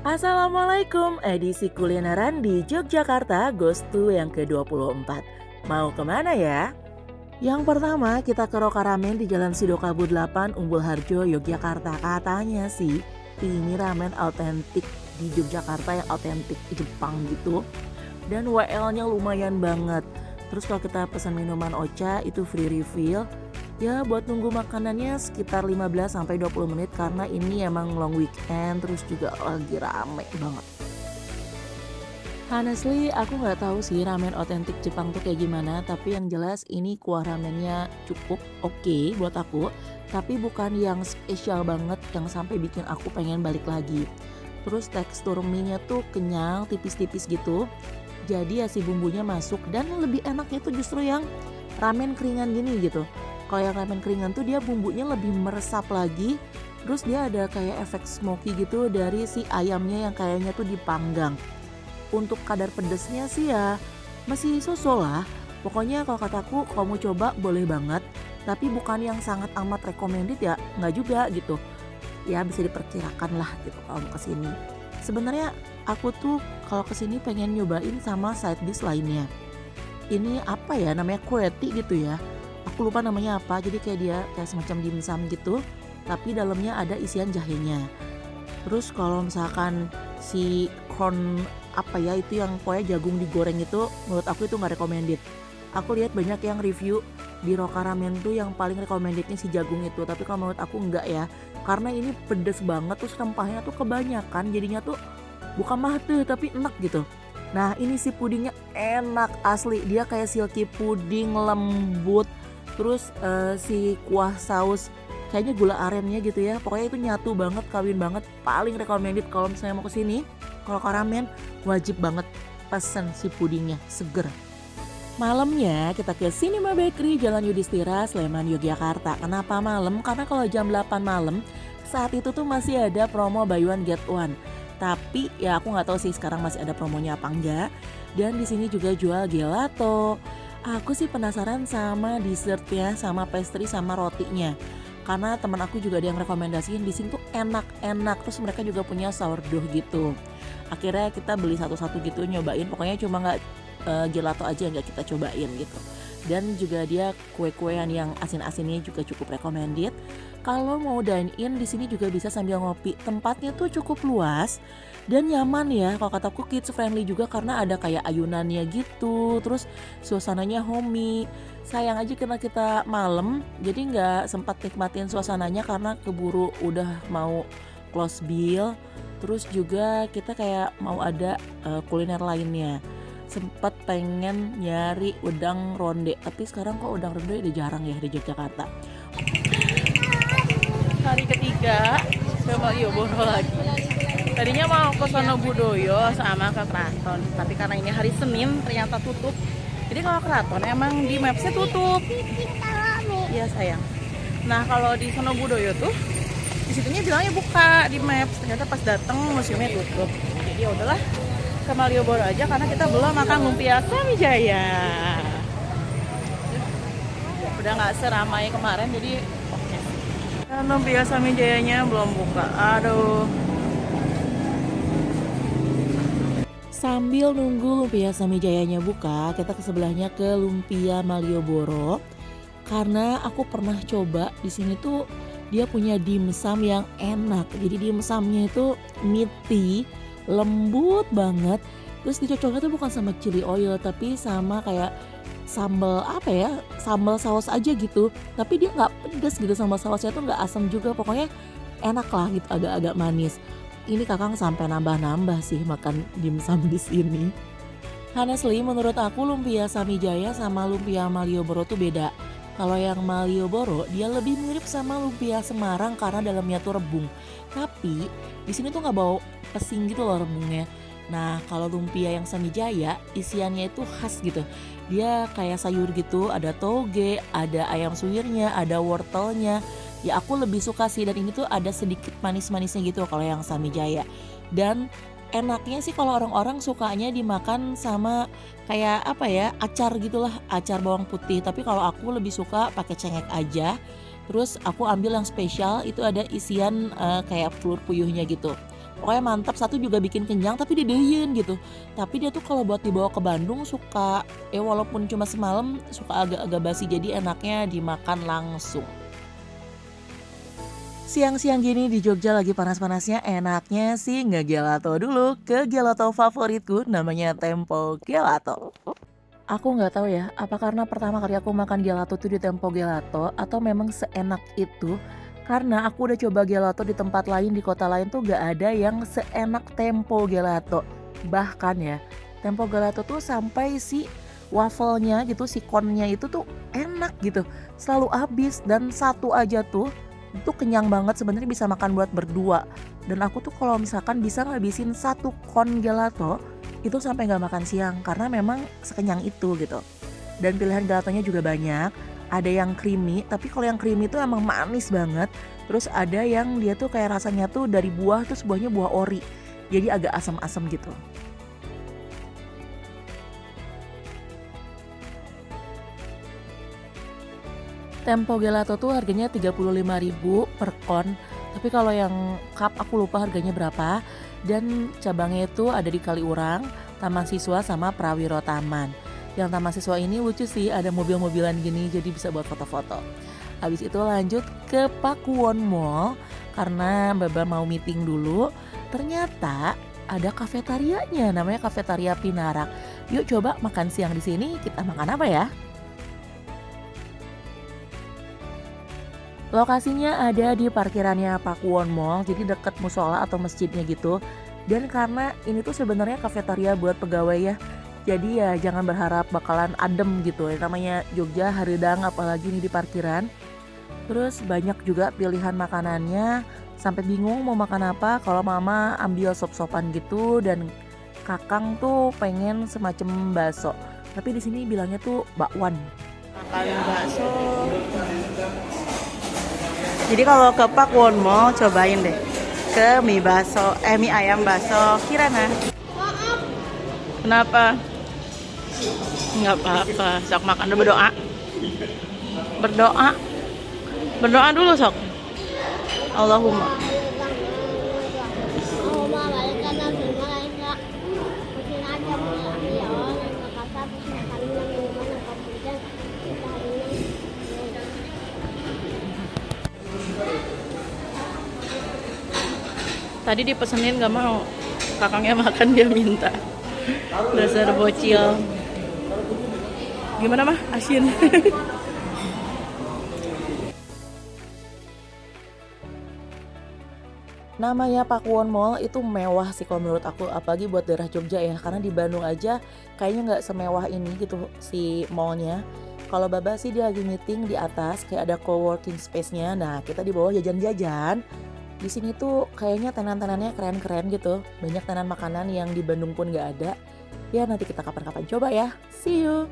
Assalamualaikum, edisi kulineran di Yogyakarta Gostu yang ke-24. Mau kemana ya? Yang pertama kita ke Roka Ramen di Jalan Sidokabu 8, Umbul Harjo, Yogyakarta. Katanya sih ini ramen autentik di Yogyakarta yang autentik Jepang gitu. Dan WL-nya lumayan banget. Terus kalau kita pesan minuman ocha itu free refill. Ya buat nunggu makanannya sekitar 15-20 menit karena ini emang long weekend terus juga lagi rame banget. Honestly aku nggak tahu sih ramen otentik Jepang tuh kayak gimana, tapi yang jelas ini kuah ramennya cukup oke buat aku. Tapi bukan yang spesial banget yang sampai bikin aku pengen balik lagi. Terus tekstur mie-nya tuh kenyal, tipis-tipis gitu. Jadi ya si bumbunya masuk dan lebih enaknya tuh justru yang ramen keringan gini gitu. Kalau yang ramen keringan tuh dia bumbunya lebih meresap lagi. Terus dia ada kayak efek smoky gitu dari si ayamnya yang kayaknya tuh dipanggang. Untuk kadar pedesnya sih ya masih so-so lah. Pokoknya kalau kataku kalau mau coba boleh banget. Tapi bukan yang sangat amat recommended ya, nggak juga gitu. Ya bisa diperkirakan lah gitu kalau mau kesini. Sebenarnya aku tuh kalau kesini pengen nyobain sama side dish lainnya. Ini apa ya namanya kureti gitu ya. Aku lupa namanya apa, jadi kayak dia kayak semacam dimsum gitu, tapi dalamnya ada isian jahenya. Terus kalau misalkan si corn apa ya itu yang pokoknya jagung digoreng itu, menurut aku itu nggak recommended. Aku lihat banyak yang review di Roka Ramen tuh yang paling recommendednya si jagung itu, tapi kalau menurut aku enggak ya, karena ini pedes banget terus rempahnya tuh kebanyakan, jadinya tuh bukan mate tapi enak gitu. Nah ini si pudingnya enak asli, dia kayak silky puding lembut. Terus si kuah saus kayaknya gula arennya gitu ya. Pokoknya itu nyatu banget, kawin banget. Paling recommended kalau misalnya mau kesini. Kalau ke ramen wajib banget pesen si pudingnya, seger. Malamnya kita ke Cinema Bakery Jalan Yudhistira, Sleman, Yogyakarta. Kenapa malam? Karena kalau jam 8 malam saat itu tuh masih ada promo buy one get one. Tapi ya aku nggak tahu sih sekarang masih ada promonya apa enggak. Dan di sini juga jual gelato. Aku sih penasaran sama dessertnya, sama pastry, sama rotinya. Karena teman aku juga ada yang rekomendasiin di sini tuh enak-enak. Terus mereka juga punya sourdough gitu. Akhirnya kita beli satu-satu gitu nyobain. Pokoknya cuma nggak gelato aja yang nggak kita cobain gitu. Dan juga dia kue-kuean yang asin-asinnya juga cukup recommended. Kalau mau dine in di sini juga bisa sambil ngopi. Tempatnya tuh cukup luas dan nyaman ya. Kalau kataku kids friendly juga karena ada kayak ayunannya gitu. Terus suasananya homey. Sayang aja karena kita malam jadi nggak sempat nikmatin suasananya karena keburu udah mau close bill. Terus juga kita kayak mau ada kuliner lainnya. Sempat pengen nyari udang ronde, tapi sekarang kok udang ronde udah jarang ya di Yogyakarta. Hari ketiga ke Malioboro lagi. Tadinya mau ke Sono Budoyo sama ke Keraton, tapi karena ini hari Senin ternyata tutup. Jadi kalau Keraton emang di mapsnya tutup. Iya sayang. Nah kalau di Sono Budoyo tuh di situnya bilangnya buka di maps, ternyata pas datang museumnya tutup. Jadi ya udahlah ke Malioboro aja karena kita belum makan lumpia Samijaya. Udah nggak seramai kemarin jadi oke. Lumpia Samijayanya belum buka. Aduh. Sambil nunggu lumpia Samijayanya buka, kita ke sebelahnya ke Lumpia Malioboro. Karena aku pernah coba di sini tuh dia punya dimsum yang enak. Jadi dimsumnya itu meaty, lembut banget. Terus dicocoknya tuh bukan sama chili oil tapi sama kayak sambal apa ya, sambal saus aja gitu. Tapi dia nggak pedes gitu, sambal sausnya tuh nggak asam juga. Pokoknya enak lah gitu, agak-agak manis. Ini kakang sampai nambah-nambah sih makan dimsum di sini. Honestly menurut aku lumpia Samijaya sama lumpia Malioboro tuh beda. Kalau yang Malioboro dia lebih mirip sama lumpia Semarang karena dalamnya tuh rebung. Tapi di sini tuh nggak bau pesing gitu loh rebungnya. Nah kalau lumpia yang Samijaya isiannya itu khas gitu. Dia kayak sayur gitu, ada toge, ada ayam suwirnya, ada wortelnya. Ya aku lebih suka sih dan ini tuh ada sedikit manis-manisnya gitu kalau yang Samijaya. Dan enaknya sih kalau orang-orang sukanya dimakan sama kayak apa ya, acar gitulah, acar bawang putih. Tapi kalau aku lebih suka pakai cengek aja. Terus aku ambil yang spesial itu ada isian kayak telur puyuhnya gitu. pokoknya mantap, satu juga bikin kenyang tapi dideyen gitu. Tapi dia tuh kalau buat dibawa ke Bandung suka, walaupun cuma semalam suka agak-agak basi, jadi enaknya dimakan langsung. Siang-siang gini di Jogja lagi panas-panasnya, enaknya sih nge-gelato dulu ke gelato favoritku namanya Tempo Gelato. Aku nggak tahu ya, apa karena pertama kali aku makan gelato tuh di Tempo Gelato atau memang seenak itu. Karena aku udah coba gelato di tempat lain, di kota lain tuh gak ada yang seenak Tempo Gelato. Bahkan ya, Tempo Gelato tuh sampai si wafelnya gitu, si konnya itu tuh enak gitu. Selalu habis dan satu aja tuh itu kenyang banget, sebenarnya bisa makan buat berdua. Dan aku tuh kalau misalkan bisa ngabisin satu kon gelato itu sampai nggak makan siang karena memang sekenyang itu gitu. Dan pilihan gelatonya juga banyak. Ada yang creamy, tapi kalau yang creamy itu emang manis banget. Terus ada yang dia tuh kayak rasanya tuh dari buah, terus buahnya buah ori. Jadi agak asam-asam gitu. Tempo Gelato tuh harganya 35.000 per kon. Tapi kalau yang cup aku lupa harganya berapa. Dan cabangnya itu ada di Kaliurang, Taman Siswa sama Prawiro Taman. Yang Taman Siswa ini lucu sih, ada mobil-mobilan gini jadi bisa buat foto-foto. Habis itu lanjut ke Pakuwon Mall karena Baba mau meeting dulu. Ternyata ada kafetarianya, namanya Kafetaria Pinarak. Yuk coba makan siang di sini, kita makan apa ya? Lokasinya ada di parkirannya Pakuwon Mall, jadi deket musola atau masjidnya gitu. Dan karena ini tuh sebenarnya kafetaria buat pegawai ya, jadi ya jangan berharap bakalan adem gitu. Namanya Jogja Haridang, apalagi nih di parkiran. Terus banyak juga pilihan makanannya, sampai bingung mau makan apa. Kalau mama ambil sop-sopan gitu dan kakang tuh pengen semacam bakso. Tapi di sini bilangnya tuh bakwan. Makan bakso. Jadi kalau ke Pakuwon Mall cobain deh ke mie ayam bakso Kirana. Kenapa? Nggak apa-apa, sok makan dulu berdoa. Berdoa. Berdoa dulu sok. Allahumma. Tadi dipesenin gak mau, kakaknya makan dia minta. Dasar bocil. Gimana mah? Asin. Namanya Pakuwon Mall itu mewah sih kalau menurut aku, apalagi buat daerah Jogja ya. Karena di Bandung aja kayaknya nggak semewah ini gitu si mallnya. Kalau Baba sih dia lagi meeting di atas, kayak ada co-working space-nya. Nah kita di bawah jajan-jajan. Di sini tuh kayaknya tenan-tenannya keren-keren gitu. Banyak tenan makanan yang di Bandung pun nggak ada. Ya nanti kita kapan-kapan coba ya. See you!